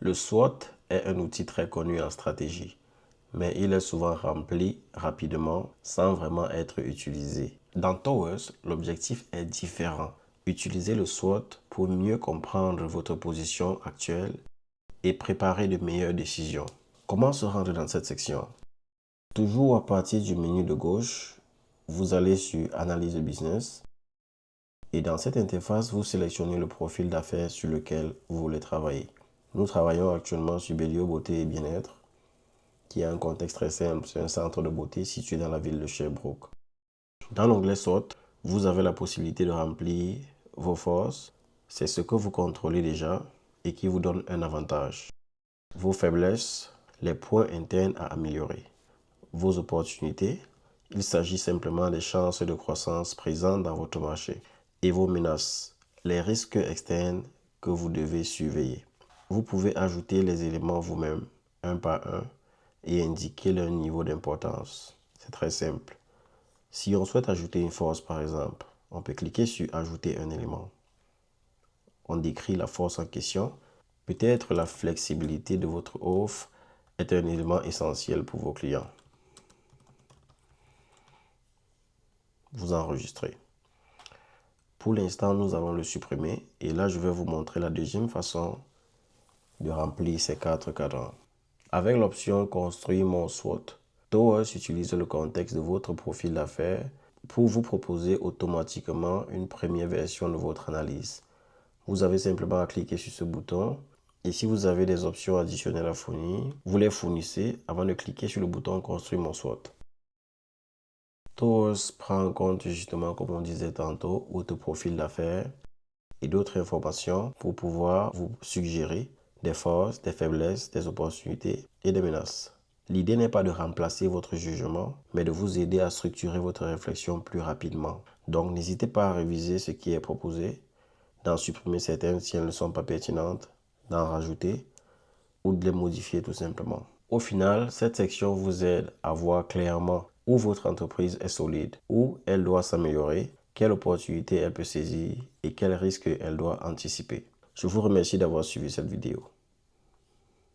Le SWOT est un outil très connu en stratégie, mais il est souvent rempli rapidement sans vraiment être utilisé. Dans Towers, l'objectif est différent. Utilisez le SWOT pour mieux comprendre votre position actuelle et préparer de meilleures décisions. Comment se rendre dans cette section? Toujours à partir du menu de gauche, vous allez sur Analyse business et dans cette interface, vous sélectionnez le profil d'affaires sur lequel vous voulez travailler. Nous travaillons actuellement sur Bellio Beauté et Bien-être, qui a un contexte très simple. C'est un centre de beauté situé dans la ville de Sherbrooke. Dans l'onglet SWOT, vous avez la possibilité de remplir vos forces. C'est ce que vous contrôlez déjà et qui vous donne un avantage. Vos faiblesses, les points internes à améliorer. Vos opportunités, il s'agit simplement des chances de croissance présentes dans votre marché. Et vos menaces, les risques externes que vous devez surveiller. Vous pouvez ajouter les éléments vous-même, un par un, et indiquer leur niveau d'importance. C'est très simple. Si on souhaite ajouter une force, par exemple, on peut cliquer sur « Ajouter un élément ». On décrit la force en question. Peut-être la flexibilité de votre offre est un élément essentiel pour vos clients. Vous enregistrez. Pour l'instant, nous allons le supprimer. Et là, je vais vous montrer la deuxième façon de remplir ces 4 cadrans. Avec l'option « Construire mon SWOT », Towers utilise le contexte de votre profil d'affaires pour vous proposer automatiquement une première version de votre analyse. Vous avez simplement à cliquer sur ce bouton et si vous avez des options additionnelles à fournir, vous les fournissez avant de cliquer sur le bouton « Construire mon SWOT ». Towers prend en compte justement, comme on disait tantôt, votre profil d'affaires et d'autres informations pour pouvoir vous suggérer des forces, des faiblesses, des opportunités et des menaces. L'idée n'est pas de remplacer votre jugement, mais de vous aider à structurer votre réflexion plus rapidement. Donc, n'hésitez pas à réviser ce qui est proposé, d'en supprimer certaines si elles ne sont pas pertinentes, d'en rajouter ou de les modifier tout simplement. Au final, cette section vous aide à voir clairement où votre entreprise est solide, où elle doit s'améliorer, quelle opportunité elle peut saisir et quels risques elle doit anticiper. Je vous remercie d'avoir suivi cette vidéo.